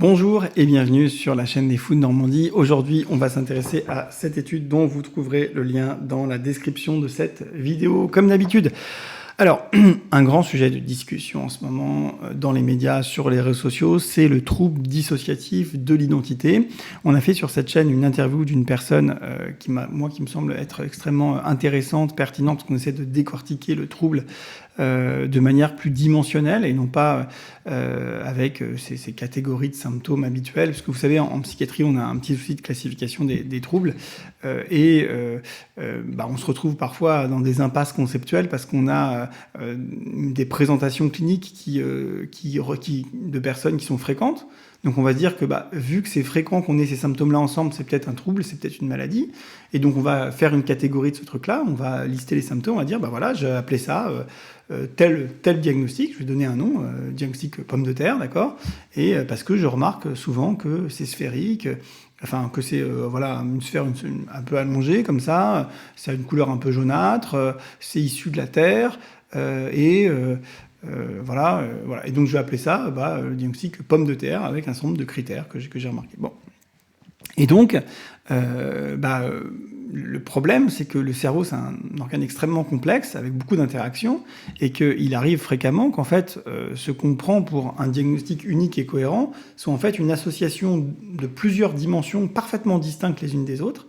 Bonjour et bienvenue sur la chaîne des Fous de Normandie. Aujourd'hui, on va s'intéresser à cette étude dont vous trouverez le lien dans la description de cette vidéo, comme d'habitude. Alors, un grand sujet de discussion en ce moment dans les médias, sur les réseaux sociaux, c'est le trouble dissociatif de l'identité. On a fait sur cette chaîne une interview d'une personne qui me semble être extrêmement intéressante, pertinente, parce qu'on essaie de décortiquer le trouble de manière plus dimensionnelle et non pas avec ces catégories de symptômes habituels. Parce que vous savez, en psychiatrie, on a un petit souci de classification des troubles on se retrouve parfois dans des impasses conceptuelles parce qu'on a des présentations cliniques de personnes qui sont fréquentes. Donc on va se dire que vu que c'est fréquent qu'on ait ces symptômes-là ensemble, c'est peut-être un trouble, c'est peut-être une maladie. Et donc on va faire une catégorie de ce truc-là, on va lister les symptômes, on va dire, voilà, j'ai appelé ça tel diagnostic, je vais donner un nom, diagnostic pomme de terre, d'accord. Et parce que je remarque souvent que c'est sphérique, que c'est une sphère un peu allongée comme ça, ça a une couleur un peu jaunâtre, c'est issu de la terre, voilà. Et donc je vais appeler ça le diagnostic pomme de terre avec un certain nombre de critères que j'ai remarqués. Bon. Et donc, le problème, c'est que le cerveau, c'est un organe extrêmement complexe, avec beaucoup d'interactions, et qu'il arrive fréquemment qu'en fait, ce qu'on prend pour un diagnostic unique et cohérent soit en fait une association de plusieurs dimensions parfaitement distinctes les unes des autres,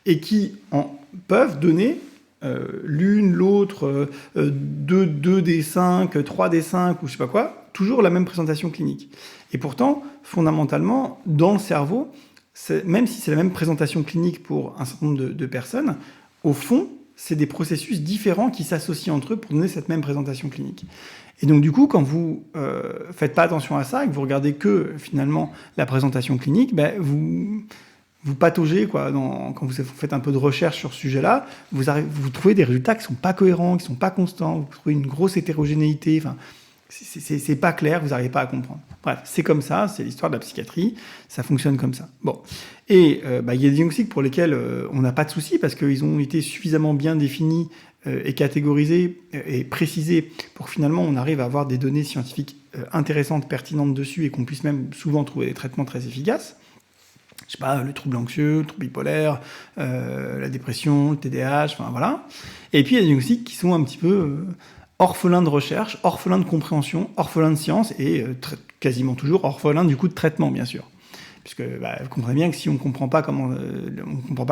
et qui peuvent donner l'une, l'autre, 2 des 5, 3 des 5, ou je sais pas quoi, toujours la même présentation clinique. Et pourtant, fondamentalement, dans le cerveau, même si c'est la même présentation clinique pour un certain nombre de personnes, au fond, c'est des processus différents qui s'associent entre eux pour donner cette même présentation clinique. Et donc du coup, quand vous faites pas attention à ça et que vous regardez que finalement la présentation clinique, vous pataugez quand vous faites un peu de recherche sur ce sujet-là, vous trouvez des résultats qui sont pas cohérents, qui sont pas constants, vous trouvez une grosse hétérogénéité, enfin c'est pas clair, vous n'arrivez pas à comprendre. Bref, c'est comme ça, c'est l'histoire de la psychiatrie, ça fonctionne comme ça. Bon. Et il y a des diagnostics pour lesquels on n'a pas de souci parce qu'ils ont été suffisamment bien définis et catégorisés et précisés pour que finalement on arrive à avoir des données scientifiques intéressantes, pertinentes dessus et qu'on puisse même souvent trouver des traitements très efficaces. Je sais pas, le trouble anxieux, le trouble bipolaire, la dépression, le TDAH, enfin voilà. Et puis il y a des diagnostics qui sont un petit peu orphelins de recherche, orphelins de compréhension, orphelins de science et quasiment toujours orphelins du coup de traitement, bien sûr. Puisque vous comprenez bien que si on ne comprend pas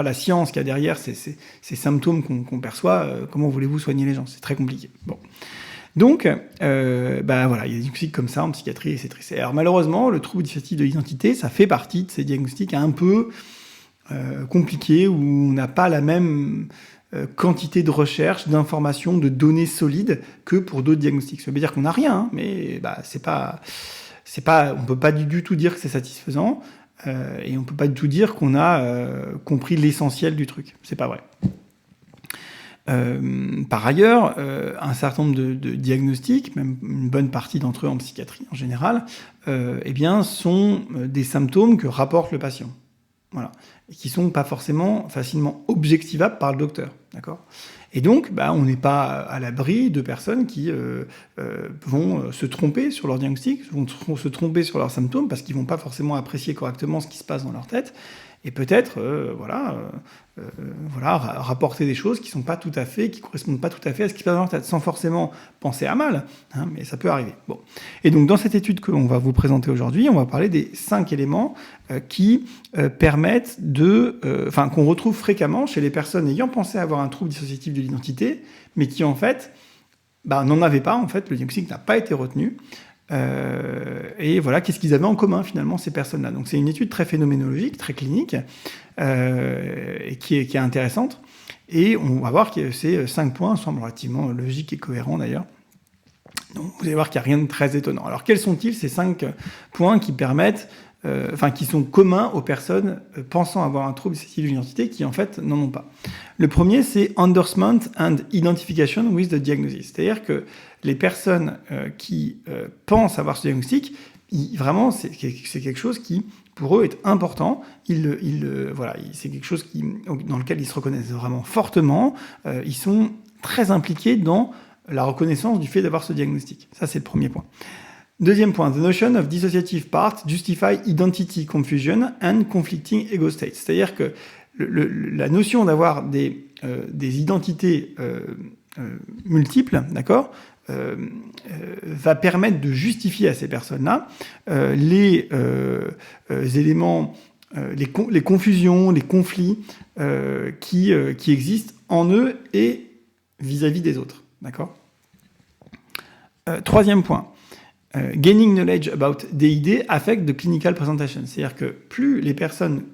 la science qu'il y a derrière ces symptômes qu'on perçoit, comment voulez-vous soigner les gens? C'est très compliqué. Bon. Donc, il y a des diagnostics comme ça en psychiatrie et c'est triste. Alors malheureusement, le trouble dissociatif de l'identité, ça fait partie de ces diagnostics un peu compliqués où on n'a pas la même quantité de recherche, d'informations, de données solides que pour d'autres diagnostics. Ça veut dire qu'on n'a rien, hein, mais on peut pas du tout dire que c'est satisfaisant et on peut pas du tout dire qu'on a compris l'essentiel du truc. C'est pas vrai. Par ailleurs, un certain nombre de diagnostics, même une bonne partie d'entre eux en psychiatrie en général, sont des symptômes que rapporte le patient. Voilà. Et qui sont pas forcément facilement objectivables par le docteur. D'accord ? Et donc, on n'est pas à l'abri de personnes qui vont se tromper sur leur diagnostic, vont se tromper sur leurs symptômes parce qu'ils vont pas forcément apprécier correctement ce qui se passe dans leur tête. Et peut-être, rapporter des choses qui correspondent pas tout à fait à ce qui se passe dans leur tête, sans forcément penser à mal, hein, mais ça peut arriver. Bon. Et donc, dans cette étude que l'on va vous présenter aujourd'hui, on va parler des 5 éléments qui permettent qu'on retrouve fréquemment chez les personnes ayant pensé avoir un trouble dissociatif de l'identité, mais qui, en fait, n'en avaient pas, en fait, le diagnostic n'a pas été retenu. Et voilà, qu'est-ce qu'ils avaient en commun finalement ces personnes-là. Donc c'est une étude très phénoménologique, très clinique, et qui est intéressante. Et on va voir que ces 5 points semblent relativement logiques et cohérents d'ailleurs. Donc vous allez voir qu'il n'y a rien de très étonnant. Alors quels sont-ils ces 5 points qui permettent, qui sont communs aux personnes pensant avoir un trouble dissociatif de l'identité qui en fait n'en ont pas. Le premier, c'est endorsement and identification with the diagnosis, c'est-à-dire que les personnes qui pensent avoir ce diagnostic, vraiment, c'est quelque chose qui, pour eux, est important. C'est quelque chose dans lequel ils se reconnaissent vraiment fortement. Ils sont très impliqués dans la reconnaissance du fait d'avoir ce diagnostic. Ça, c'est le premier point. Deuxième point, the notion of dissociative part justify identity confusion and conflicting ego states. C'est-à-dire que la notion d'avoir des identités multiples, d'accord, va permettre de justifier à ces personnes-là les éléments, les confusions, les conflits qui existent en eux et vis-à-vis des autres, d'accord. Troisième point. Gaining knowledge about DID affect the clinical presentation. C'est-à-dire que plus les personnes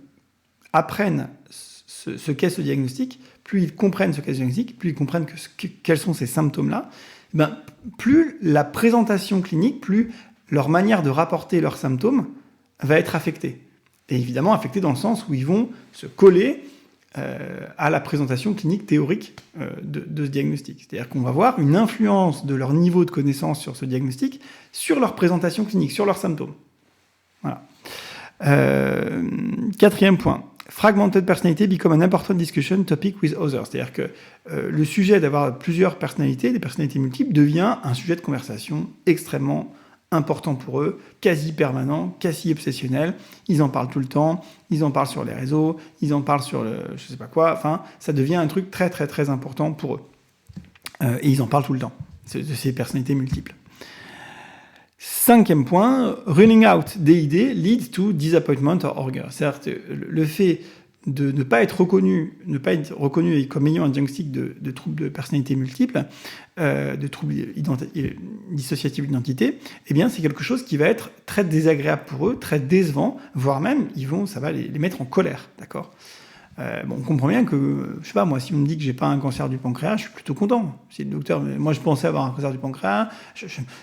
apprennent ce qu'est ce diagnostic, plus ils comprennent ce qu'est ce diagnostic, plus ils comprennent quels sont ces symptômes-là, ben, plus la présentation clinique, plus leur manière de rapporter leurs symptômes va être affectée. Et évidemment affectée dans le sens où ils vont se coller à la présentation clinique théorique de ce diagnostic. C'est-à-dire qu'on va voir une influence de leur niveau de connaissance sur ce diagnostic, sur leur présentation clinique, sur leurs symptômes. Voilà. Quatrième point. Fragmented personality become an important discussion topic with others. C'est-à-dire que le sujet d'avoir plusieurs personnalités, des personnalités multiples, devient un sujet de conversation extrêmement important pour eux, quasi permanent, quasi obsessionnel. Ils en parlent tout le temps, ils en parlent sur les réseaux, ils en parlent sur le je sais pas quoi. Enfin, ça devient un truc très très très important pour eux. Et ils en parlent tout le temps, de ces personnalités multiples. Cinquième point, running out DID leads to disappointment or anger. C'est-à-dire que le fait de ne pas être reconnu comme ayant un diagnostic de troubles de personnalité multiple, de troubles dissociatifs d'identité, eh bien c'est quelque chose qui va être très désagréable pour eux, très décevant, voire même ça va les mettre en colère, d'accord. On comprend bien que, je sais pas, moi, si on me dit que j'ai pas un cancer du pancréas, je suis plutôt content. Si le docteur, moi, je pensais avoir un cancer du pancréas,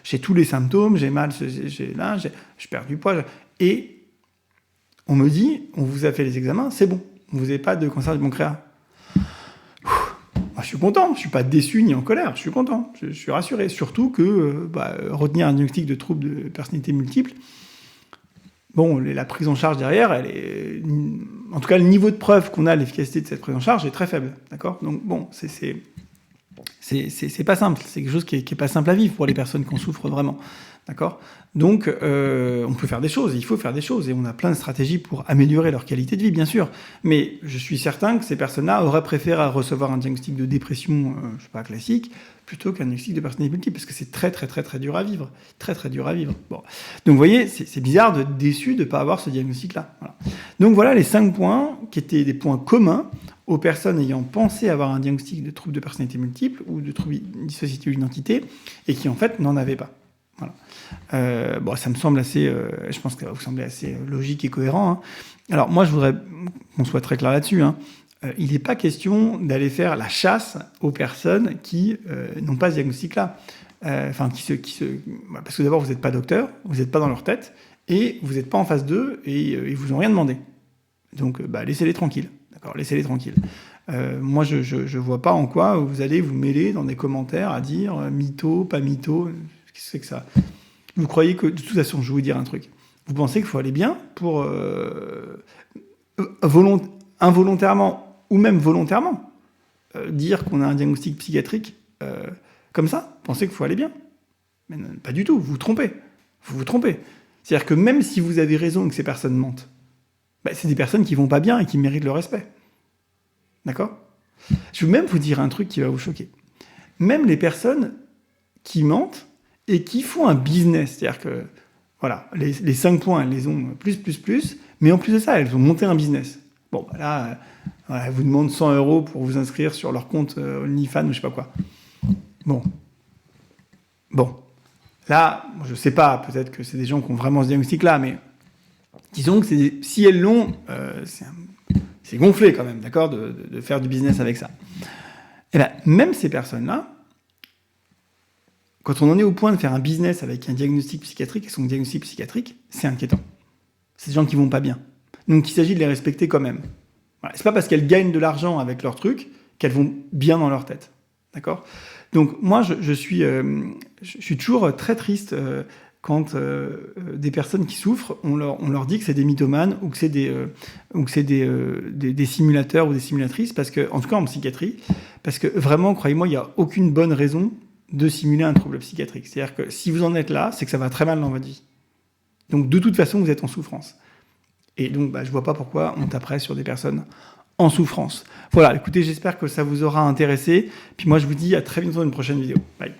j'ai tous les symptômes, j'ai mal, je perds du poids, et on me dit, on vous a fait les examens, c'est bon, vous n'avez pas de cancer du pancréas. Moi, je suis content, je suis pas déçu ni en colère, je suis content, je suis rassuré. Surtout que retenir un diagnostic de trouble de personnalité multiple, bon, la prise en charge derrière, en tout cas, le niveau de preuve qu'on a, l'efficacité de cette prise en charge est très faible, d'accord. Donc bon, c'est pas simple, c'est quelque chose qui est pas simple à vivre pour les personnes qui en souffrent vraiment, d'accord. Donc on peut faire des choses, il faut faire des choses, et on a plein de stratégies pour améliorer leur qualité de vie, bien sûr. Mais je suis certain que ces personnes-là auraient préféré recevoir un diagnostic de dépression, je sais pas, classique, plutôt qu'un diagnostic de personnalité multiple, parce que c'est très très très très dur à vivre, très très dur à vivre. Bon, donc vous voyez, c'est bizarre d'être déçu de ne pas avoir ce diagnostic-là. Voilà. Donc voilà les 5 points qui étaient des points communs aux personnes ayant pensé avoir un diagnostic de trouble de personnalité multiple ou de trouble dissociatif d'identité et qui en fait n'en avaient pas. Voilà. Ça me semble assez, je pense que ça va vous sembler assez logique et cohérent. Hein. Alors moi, je voudrais qu'on soit très clair là-dessus. Hein. Il n'est pas question d'aller faire la chasse aux personnes qui n'ont pas ce diagnostic-là. Parce que d'abord, vous n'êtes pas docteur, vous n'êtes pas dans leur tête, et vous n'êtes pas en face d'eux, et ils vous ont rien demandé. Donc, laissez-les tranquilles. D'accord, laissez-les tranquilles. Moi, je vois pas en quoi vous allez vous mêler dans des commentaires à dire mytho, pas mytho. Qu'est-ce que c'est que ça ? Vous croyez que, de toute façon, je vais vous dire un truc. Vous pensez qu'il faut aller bien pour involontairement ou même volontairement dire qu'on a un diagnostic psychiatrique comme ça, vous pensez qu'il faut aller bien. Mais non, pas du tout, vous vous trompez. Vous vous trompez. C'est-à-dire que même si vous avez raison et que ces personnes mentent, c'est des personnes qui vont pas bien et qui méritent le respect. D'accord ? Je vais même vous dire un truc qui va vous choquer. Même les personnes qui mentent et qui font un business, c'est-à-dire que voilà, les 5 points, elles les ont plus, mais en plus de ça, elles ont monté un business. Bon, là, elles vous demandent 100 € pour vous inscrire sur leur compte OnlyFans ou je sais pas quoi. Bon. Là, je sais pas, peut-être que c'est des gens qui ont vraiment ce diagnostic-là, mais disons que si elles l'ont, c'est gonflé quand même, d'accord, de faire du business avec ça. Et même ces personnes-là, quand on en est au point de faire un business avec un diagnostic psychiatrique et son diagnostic psychiatrique, c'est inquiétant. C'est des gens qui vont pas bien. Donc il s'agit de les respecter quand même. Voilà. C'est pas parce qu'elles gagnent de l'argent avec leur truc qu'elles vont bien dans leur tête. D'accord ? Donc moi, je suis toujours très triste quand des personnes qui souffrent, on leur dit que c'est des mythomanes ou que c'est des simulateurs ou des simulatrices, parce que, en tout cas en psychiatrie, parce que vraiment, croyez-moi, il n'y a aucune bonne raison de simuler un trouble psychiatrique. C'est-à-dire que si vous en êtes là, c'est que ça va très mal dans votre vie. Donc de toute façon, vous êtes en souffrance. Et donc je vois pas pourquoi on taperait sur des personnes en souffrance. Voilà, écoutez, j'espère que ça vous aura intéressé. Puis moi, je vous dis à très bientôt dans une prochaine vidéo. Bye.